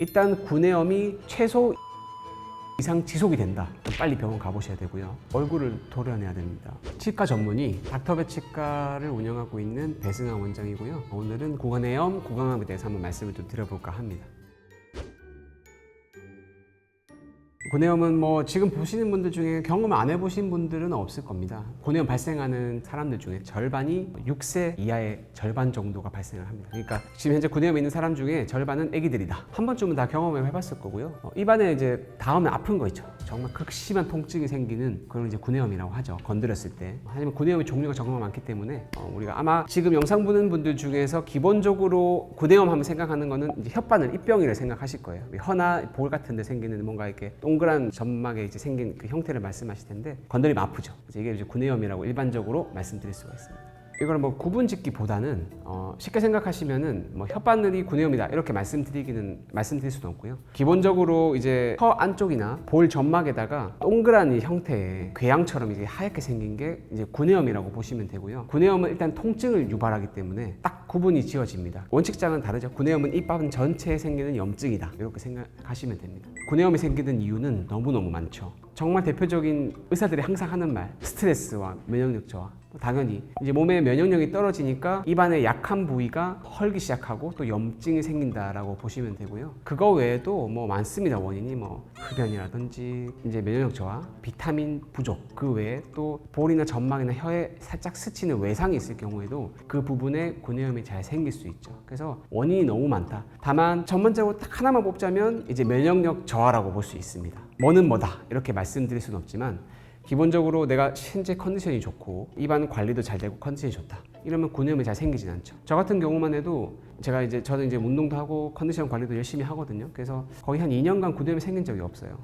일단 구내염이 최소 이상 지속이 된다. 그럼 빨리 병원 가보셔야 되고요. 얼굴을 도려내야 됩니다. 치과 전문의 닥터배 치과를 운영하고 있는 배승환 원장이고요. 오늘은 구내염, 구강암에 대해서 한번 말씀을 좀 드려볼까 합니다. 구내염은 뭐 지금 보시는 분들 중에 경험 안 해보신 분들은 없을 겁니다. 구내염 발생하는 사람들 중에 절반이 6세 이하의 절반 정도가 발생을 합니다. 그러니까 지금 현재 구내염이 있는 사람 중에 절반은 아기들이다. 한 번쯤은 다 경험을 해봤을 거고요. 입안에 이제 닿으면 아픈 거 있죠. 정말 극심한 통증이 생기는 그런 이제 구내염이라고 하죠. 건드렸을 때. 하지만 구내염의 종류가 정말 많기 때문에 우리가 아마 지금 영상 보는 분들 중에서 기본적으로 구내염 하면 생각하는 거는 이제 혓바늘 입병이를 생각하실 거예요. 혀나 볼 같은 데 생기는 뭔가 이렇게 동그란 점막에 이제 생긴 그 형태를 말씀하실 텐데 건드리면 아프죠. 이게 이제 구내염이라고 일반적으로 말씀드릴 수가 있습니다. 이걸 뭐 구분짓기보다는 쉽게 생각하시면은 뭐 혓바늘이 구내염이다 이렇게 말씀드릴 수는 없고요. 기본적으로 이제 혀 안쪽이나 볼 점막에다가 동그란 이 형태의 궤양처럼 이제 하얗게 생긴 게 이제 구내염이라고 보시면 되고요. 구내염은 일단 통증을 유발하기 때문에 딱 구분이 지어집니다. 원칙상은 다르죠. 구내염은 입안 전체에 생기는 염증이다 이렇게 생각하시면 됩니다. 구내염이 생기는 이유는 너무너무 많죠. 정말 대표적인 의사들이 항상 하는 말, 스트레스와 면역력 저하. 당연히 이제 몸의 면역력이 떨어지니까 입안의 약한 부위가 헐기 시작하고 또 염증이 생긴다라고 보시면 되고요. 그거 외에도 뭐 많습니다. 원인이 뭐 흡연이라든지 이제 면역력 저하, 비타민 부족, 그 외에 또 볼이나 점막이나 혀에 살짝 스치는 외상이 있을 경우에도 그 부분에 구내염이 잘 생길 수 있죠. 그래서 원인이 너무 많다. 다만 전반적으로 딱 하나만 뽑자면 이제 면역력 저하라고 볼 수 있습니다. 뭐는 뭐다 이렇게 말씀드릴 수는 없지만 기본적으로 내가 현재 컨디션이 좋고 입안 관리도 잘 되고 컨디션이 좋다 이러면 구내염이 잘 생기진 않죠. 저 같은 경우만 해도 저는 이제 운동도 하고 컨디션 관리도 열심히 하거든요. 그래서 거의 한 2년간 구내염이 생긴 적이 없어요.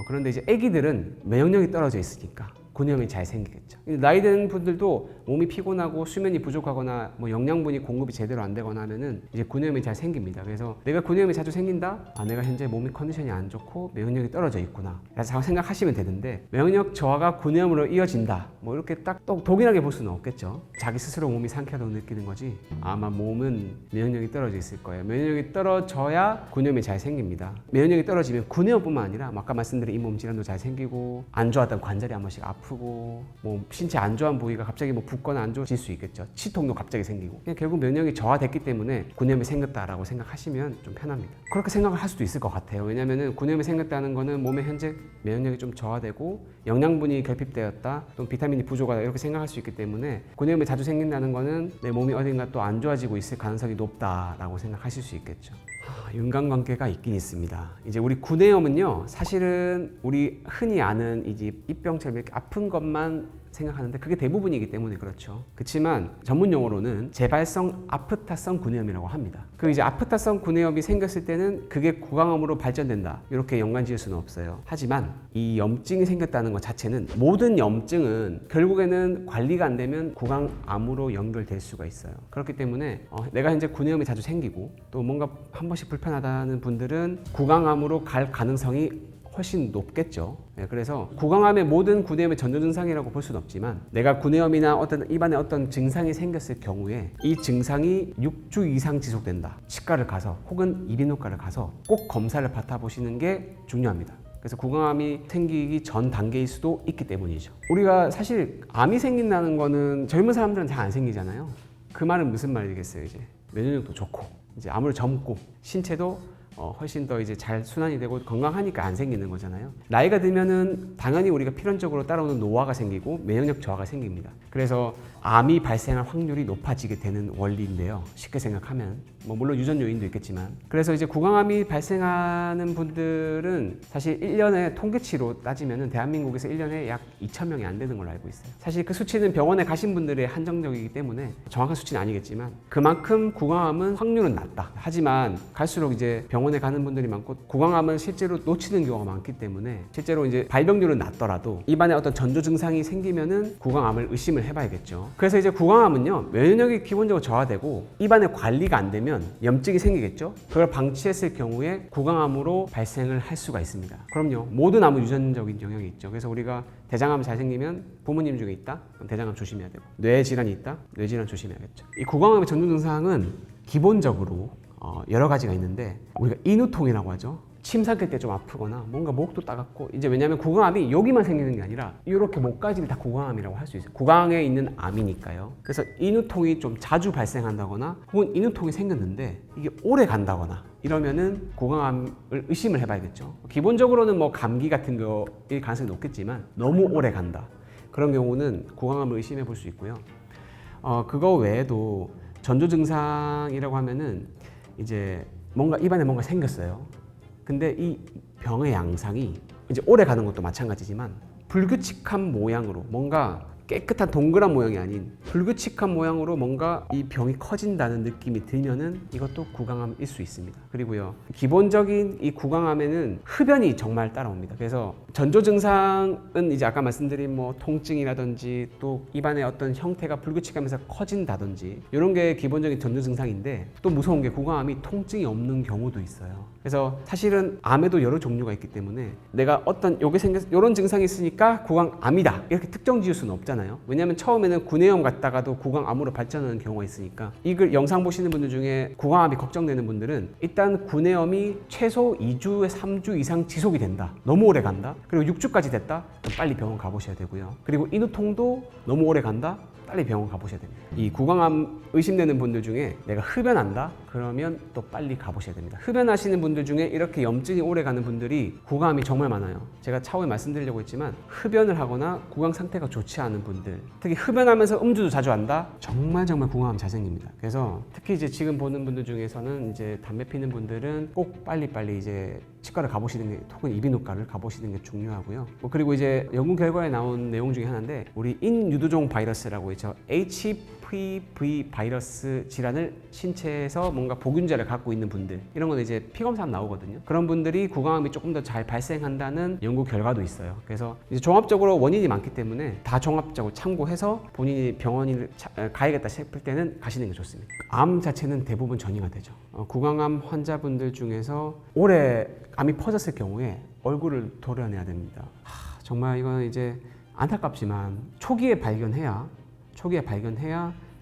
그런데 이제 아기들은 면역력이 떨어져 있으니까 구내염이 잘 생기겠죠. 나이 든 분들도 몸이 피곤하고 수면이 부족하거나 뭐 영양분이 공급이 제대로 안 되거나 하면은 이제 구내염이 잘 생깁니다. 그래서 내가 구내염이 자주 생긴다? 내가 현재 몸의 컨디션이 안 좋고 면역력이 떨어져 있구나. 라고 생각하시면 되는데 면역력 저하가 구내염으로 이어진다. 뭐 이렇게 딱 독일하게 볼 수는 없겠죠. 자기 스스로 몸이 상쾌하다고 느끼는 거지. 아마 몸은 면역력이 떨어져 있을 거예요. 면역력이 떨어져야 구내염이 잘 생깁니다. 면역력이 떨어지면 구내염뿐만 아니라 아까 말씀드린 잇몸 질환도 잘 생기고 안 좋았던 관절이 한 번씩 아프고 뭐 신체 안 좋은 부위가 갑자기 뭐 붓거나 안 좋아질 수 있겠죠. 치통도 갑자기 생기고 결국 면역이 저하됐기 때문에 구내염이 생겼다라고 생각하시면 좀 편합니다. 그렇게 생각을 할 수도 있을 것 같아요. 왜냐하면 구내염이 생겼다는 거는 몸에 현재 면역력이 좀 저하되고 영양분이 결핍되었다 또는 비타민이 부족하다 이렇게 생각할 수 있기 때문에 구내염이 자주 생긴다는 거는 내 몸이 어딘가 또 안 좋아지고 있을 가능성이 높다라고 생각하실 수 있겠죠. 인간관계가 있긴 있습니다. 이제 우리 구내염은요, 사실은 우리 흔히 아는 이제 입병처럼 이렇게 아픈 것만 생각하는데 그게 대부분이기 때문에 그렇죠. 그렇지만 전문 용어로는 재발성 아프타성 구내염이라고 합니다. 그 이제 아프타성 구내염이 생겼을 때는 그게 구강암으로 발전된다 이렇게 연관 지을 수는 없어요. 하지만 이 염증이 생겼다는 것 자체는 모든 염증은 결국에는 관리가 안 되면 구강암으로 연결될 수가 있어요. 그렇기 때문에 내가 현재 구내염이 자주 생기고 또 뭔가 한 번씩 불편하다는 분들은 구강암으로 갈 가능성이 훨씬 높겠죠. 그래서 구강암의 모든 구내염의 전조 증상이라고 볼 수는 없지만 내가 구내염이나 어떤 입안에 어떤 증상이 생겼을 경우에 이 증상이 6주 이상 지속된다. 치과를 가서 혹은 이비인후과를 가서 꼭 검사를 받아보시는 게 중요합니다. 그래서 구강암이 생기기 전 단계일 수도 있기 때문이죠. 우리가 사실 암이 생긴다는 거는 젊은 사람들은 잘 안 생기잖아요. 그 말은 무슨 말이겠어요? 이제 면역력도 좋고 이제 아무리 젊고 신체도 훨씬 더 이제 잘 순환이 되고 건강하니까 안 생기는 거잖아요. 나이가 들면은 당연히 우리가 필연적으로 따라오는 노화가 생기고 면역력 저하가 생깁니다. 그래서 암이 발생할 확률이 높아지게 되는 원리인데요. 쉽게 생각하면 뭐 물론 유전 요인도 있겠지만 그래서 이제 구강암이 발생하는 분들은 사실 1년에 통계치로 따지면은 대한민국에서 1년에 약 2,000명이 안 되는 걸로 알고 있어요. 사실 그 수치는 병원에 가신 분들의 한정적이기 때문에 정확한 수치는 아니겠지만 그만큼 구강암은 확률은 낮다. 하지만 갈수록 이제 병원에 가는 분들이 많고 구강암은 실제로 놓치는 경우가 많기 때문에 실제로 이제 발병률은 낮더라도 입안에 어떤 전조 증상이 생기면은 구강암을 의심을 해봐야겠죠. 그래서 이제 구강암은요 면역력이 기본적으로 저하되고 입안에 관리가 안 되면 염증이 생기겠죠. 그걸 방치했을 경우에 구강암으로 발생을 할 수가 있습니다. 그럼요 모든 암은 유전적인 영역이 있죠. 그래서 우리가 대장암 잘 생기면 부모님 중에 있다? 그럼 대장암 조심해야 되고 뇌 질환이 있다? 뇌 질환 조심해야겠죠. 이 구강암의 전조 증상은 기본적으로 여러 가지가 있는데 우리가 인후통이라고 하죠. 침 삼킬 때 좀 아프거나 뭔가 목도 따갑고 이제 왜냐하면 구강암이 여기만 생기는 게 아니라 이렇게 목까지를 다 구강암이라고 할 수 있어요. 구강에 있는 암이니까요. 그래서 인후통이 좀 자주 발생한다거나 혹은 인후통이 생겼는데 이게 오래 간다거나 이러면은 구강암을 의심을 해봐야겠죠. 기본적으로는 뭐 감기 같은 거일 가능성이 높겠지만 너무 오래 간다. 그런 경우는 구강암을 의심해 볼 수 있고요. 그거 외에도 전조 증상이라고 하면은 이제 뭔가 입안에 뭔가 생겼어요. 근데 이 병의 양상이 이제 오래 가는 것도 마찬가지지만 불규칙한 모양으로 뭔가 깨끗한 동그란 모양이 아닌 불규칙한 모양으로 뭔가 이 병이 커진다는 느낌이 들면은 이것도 구강암일 수 있습니다. 그리고요, 기본적인 이 구강암에는 흡연이 정말 따라옵니다. 그래서 전조 증상은 이제 아까 말씀드린 뭐 통증이라든지 또 입안의 어떤 형태가 불규칙하면서 커진다든지 이런 게 기본적인 전조 증상인데 또 무서운 게 구강암이 통증이 없는 경우도 있어요. 그래서 사실은 암에도 여러 종류가 있기 때문에 내가 어떤 요게 생겼 이런 증상이 있으니까 구강암이다 이렇게 특정 지을 수는 없잖아요. 왜냐하면 처음에는 구내염 갔다가도 구강암으로 발전하는 경우가 있으니까. 이걸 영상 보시는 분들 중에 구강암이 걱정되는 분들은 일단 구내염이 최소 2주에 3주 이상 지속이 된다, 너무 오래 간다, 그리고 6주까지 됐다, 그럼 빨리 병원 가보셔야 되고요. 그리고 인후통도 너무 오래 간다, 빨리 병원 가보셔야 됩니다. 이 구강암 의심되는 분들 중에 내가 흡연한다? 그러면 또 빨리 가보셔야 됩니다. 흡연하시는 분들 중에 이렇게 염증이 오래 가는 분들이 구강암이 정말 많아요. 제가 차후에 말씀드리려고 했지만 흡연을 하거나 구강 상태가 좋지 않은 분들, 특히 흡연하면서 음주도 자주 한다? 정말 구강암 잘 생깁니다. 그래서 특히 이제 지금 보는 분들 중에서는 이제 담배 피는 분들은 꼭 빨리 이제 치과를 가보시는 게, 혹은 이비인후과를 가보시는 게 중요하고요. 그리고 이제 연구 결과에 나온 내용 중에 하나인데 우리 인유두종 바이러스라고 있죠. HPV 바이러스 질환을 신체에서 뭔가 보균자를 갖고 있는 분들, 이런 건 이제 피검사하면 나오거든요. 그런 분들이 구강암이 조금 더 잘 발생한다는 연구 결과도 있어요. 그래서 이제 종합적으로 원인이 많기 때문에 다 종합적으로 참고해서 본인이 병원을 가야겠다 싶을 때는 가시는 게 좋습니다. 암 자체는 대부분 전이가 되죠. 구강암 환자분들 중에서 오래 암이 퍼졌을 경우에 얼굴을 도려내야 됩니다. 정말 이건 이제 안타깝지만 초기에 발견해야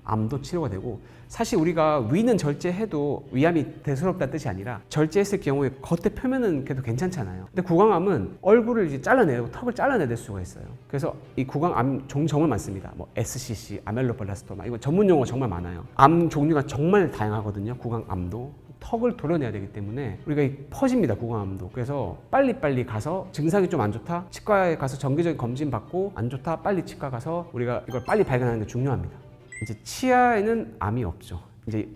암도 치료가 되고, 사실 우리가 위는 절제해도 위암이 대수롭다는 뜻이 아니라 절제했을 경우에 겉에 표면은 그래도 괜찮잖아요. 근데 구강암은 얼굴을 이제 잘라내고 턱을 잘라내야 될 수가 있어요. 그래서 이 구강암 종류 정말 많습니다. 뭐 SCC, 아멜로블라스토마, 이거 전문 용어 정말 많아요. 암 종류가 정말 다양하거든요. 구강암도 턱을 도려내야 되기 때문에 우리가 퍼집니다, 구강암도. 그래서 빨리 가서 증상이 좀 안 좋다, 치과에 가서 정기적인 검진 받고, 안 좋다, 빨리 치과 가서 우리가 이걸 빨리 발견하는 게 중요합니다. 이제 치아에는 암이 없죠. 이제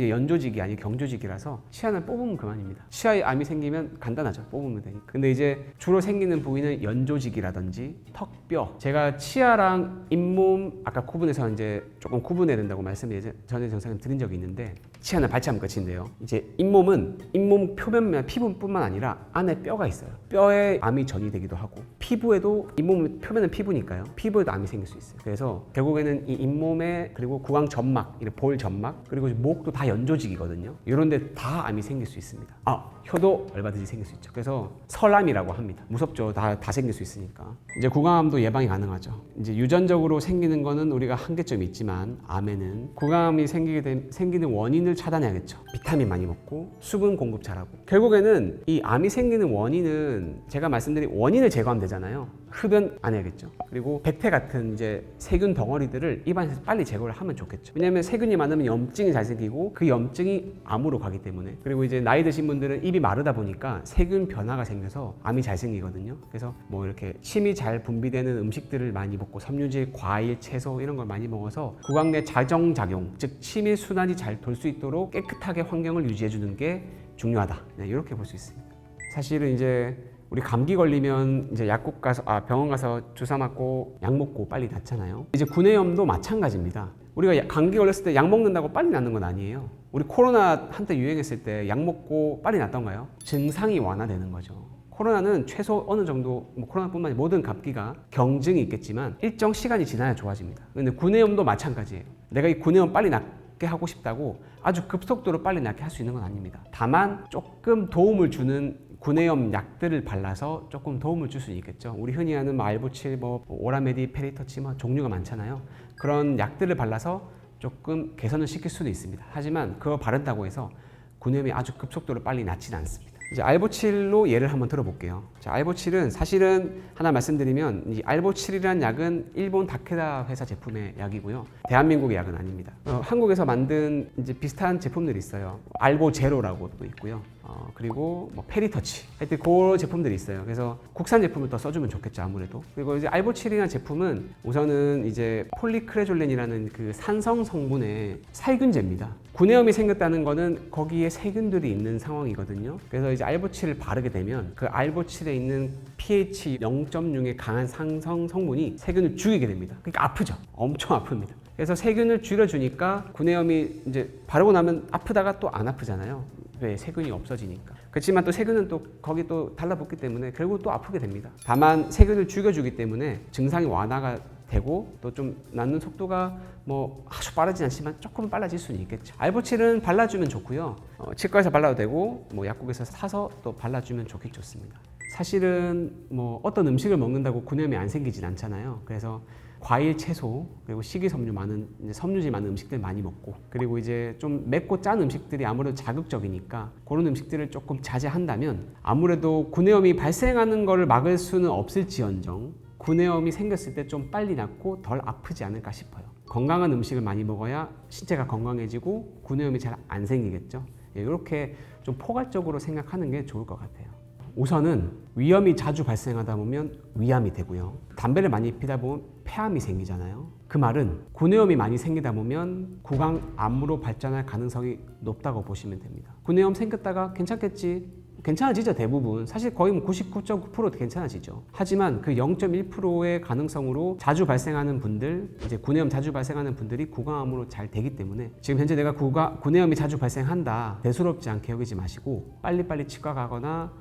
연조직이 아니고 경조직이라서 치아는 뽑으면 그만입니다. 치아에 암이 생기면 간단하죠. 뽑으면 되니까. 근데 이제 주로 생기는 부위는 연조직이라든지 턱뼈. 제가 치아랑 잇몸 아까 구분해서 이제 조금 구분해야 된다고 말씀을 전에 영상에 드린 적이 있는데, 치아는 발치하면 끝인데요. 이제 잇몸은 잇몸 표면만 피부뿐만 아니라 안에 뼈가 있어요. 뼈에 암이 전이되기도 하고, 피부에도 잇몸 표면은 피부니까요. 피부에도 암이 생길 수 있어요. 그래서 결국에는 이 잇몸에, 그리고 구강 점막, 볼 점막, 그리고 목도 다 연조직이거든요. 이런 데 다 암이 생길 수 있습니다. 혀도 얼마든지 생길 수 있죠. 그래서 설암이라고 합니다. 무섭죠. 다 생길 수 있으니까. 이제 구강암도 예방이 가능하죠. 이제 유전적으로 생기는 거는 우리가 한계점이 있지만, 암에는 구강암이 생기는 원인을 차단해야겠죠. 비타민 많이 먹고 수분 공급 잘하고. 결국에는 이 암이 생기는 원인은 제가 말씀드린 원인을 제거하면 되잖아요. 흡연 안 해야겠죠. 그리고 백태 같은 이제 세균 덩어리들을 입안에서 빨리 제거를 하면 좋겠죠. 왜냐하면 세균이 많으면 염증이 잘 생기고 그 염증이 암으로 가기 때문에. 그리고 이제 나이 드신 분들은 입이 마르다 보니까 세균 변화가 생겨서 암이 잘 생기거든요. 그래서 뭐 이렇게 침이 잘 분비되는 음식들을 많이 먹고, 섬유질, 과일, 채소 이런 걸 많이 먹어서 구강 내 자정작용, 즉 침의 순환이 잘 돌 수 있도록 깨끗하게 환경을 유지해 주는 게 중요하다. 이렇게 볼 수 있습니다. 사실은 이제 우리 감기 걸리면 이제 약국 가서 병원 가서 주사 맞고 약 먹고 빨리 낫잖아요. 이제 구내염도 마찬가지입니다. 우리가 감기 걸렸을 때 약 먹는다고 빨리 낫는 건 아니에요. 우리 코로나 한때 유행했을 때 약 먹고 빨리 낫던가요? 증상이 완화되는 거죠. 코로나는 최소 어느 정도, 코로나뿐만 아니라 모든 감기가 경증이 있겠지만 일정 시간이 지나야 좋아집니다. 근데 구내염도 마찬가지예요. 내가 이 구내염 빨리 낫게 하고 싶다고 아주 급속도로 빨리 낫게 할 수 있는 건 아닙니다. 다만 조금 도움을 주는 구내염 약들을 발라서 조금 도움을 줄 수 있겠죠. 우리 흔히 아는 알보칠, 오라메디, 페리터치 종류가 많잖아요. 그런 약들을 발라서 조금 개선을 시킬 수도 있습니다. 하지만 그거 바른다고 해서 구내염이 아주 급속도로 빨리 낫지는 않습니다. 이제 알보칠로 예를 한번 들어볼게요. 자, 알보칠은 사실은 하나 말씀드리면 이 알보칠이라는 약은 일본 다케다 회사 제품의 약이고요. 대한민국의 약은 아닙니다. 한국에서 만든 이제 비슷한 제품들이 있어요. 알보제로라고 또 있고요. 그리고 뭐 페리터치, 하여튼 그 제품들이 있어요. 그래서 국산 제품을 더 써주면 좋겠죠, 아무래도. 그리고 이제 알보칠이라는 제품은 우선은 이제 폴리크레졸렌이라는 그 산성 성분의 살균제입니다. 구내염이 생겼다는 거는 거기에 세균들이 있는 상황이거든요. 그래서 이제 알보칠을 바르게 되면 그 알보칠에 있는 pH 0.6의 강한 산성 성분이 세균을 죽이게 됩니다. 그러니까 아프죠. 엄청 아픕니다. 그래서 세균을 줄여주니까 구내염이 이제 바르고 나면 아프다가 또 안 아프잖아요. 왜? 세균이 없어지니까. 그렇지만 또 세균은 또 거기 또 달라붙기 때문에 결국 또 아프게 됩니다. 다만 세균을 죽여주기 때문에 증상이 완화가 되고 또 좀 낫는 속도가 뭐 아주 빠르진 않지만 조금 빨라질 수는 있겠죠. 알보칠은 발라주면 좋고요. 치과에서 발라도 되고 뭐 약국에서 사서 또 발라주면 좋긴 좋습니다. 사실은 뭐 어떤 음식을 먹는다고 구내염이 안 생기진 않잖아요. 그래서 과일, 채소, 그리고 식이섬유 많은, 섬유질 많은 음식들 많이 먹고, 그리고 이제 좀 맵고 짠 음식들이 아무래도 자극적이니까 그런 음식들을 조금 자제한다면 아무래도 구내염이 발생하는 것을 막을 수는 없을지언정 구내염이 생겼을 때 좀 빨리 낫고 덜 아프지 않을까 싶어요. 건강한 음식을 많이 먹어야 신체가 건강해지고 구내염이 잘 안 생기겠죠. 이렇게 좀 포괄적으로 생각하는 게 좋을 것 같아요. 우선은 위염이 자주 발생하다 보면 위암이 되고요. 담배를 많이 피다 보면 폐암이 생기잖아요. 그 말은 구내염이 많이 생기다 보면 구강암으로 발전할 가능성이 높다고 보시면 됩니다. 구내염 생겼다가 괜찮아지죠. 대부분 사실 거의 99.9% 괜찮아지죠. 하지만 그 0.1%의 가능성으로 자주 발생하는 분들, 이제 구내염 자주 발생하는 분들이 구강암으로 잘 되기 때문에 지금 현재 내가 구내염이 자주 발생한다 대수롭지 않게 여기지 마시고 빨리빨리 치과 가거나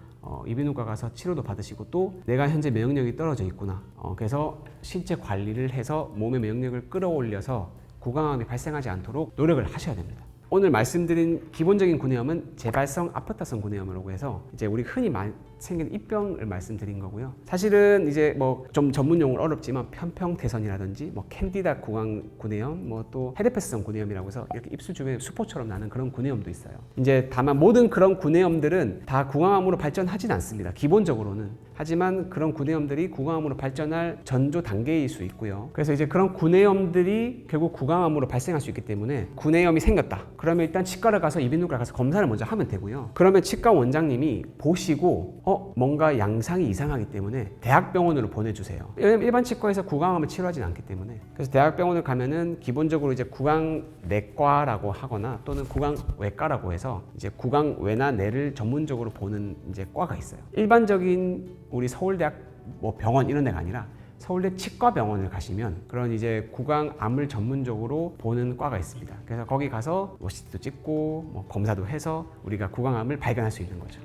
이비인후과 가서 치료도 받으시고 또 내가 현재 면역력이 떨어져 있구나. 그래서 신체 관리를 해서 몸의 면역력을 끌어올려서 구강암이 발생하지 않도록 노력을 하셔야 됩니다. 오늘 말씀드린 기본적인 구내염은 재발성 아프타성 구내염이라고 해서 이제 우리 흔히 생기는 입병을 말씀드린 거고요. 사실은 이제 뭐 좀 전문 용어는 어렵지만 편평태선이라든지 뭐 캔디다 구강 구내염, 뭐 또 헤르페스성 구내염이라고 해서 이렇게 입술 주변에 수포처럼 나는 그런 구내염도 있어요. 이제 다만 모든 그런 구내염들은 다 구강암으로 발전하진 않습니다. 기본적으로는. 하지만 그런 구내염들이 구강암으로 발전할 전조 단계일 수 있고요. 그래서 이제 그런 구내염들이 결국 구강암으로 발생할 수 있기 때문에 구내염이 생겼다. 그러면 일단 치과를 가서 이비인후과를 가서 검사를 먼저 하면 되고요. 그러면 치과 원장님이 보시고 뭔가 양상이 이상하기 때문에 대학병원으로 보내주세요. 일반 치과에서 구강암을 치료하진 않기 때문에. 그래서 대학병원을 가면은 기본적으로 이제 구강내과라고 하거나 또는 구강외과라고 해서 이제 구강외나 뇌를 전문적으로 보는 이제 과가 있어요. 일반적인 우리 서울대학 뭐 병원 이런 데가 아니라 서울대 치과병원을 가시면 그런 이제 구강암을 전문적으로 보는 과가 있습니다. 그래서 거기 가서 뭐 CT도 찍고 뭐 검사도 해서 우리가 구강암을 발견할 수 있는 거죠.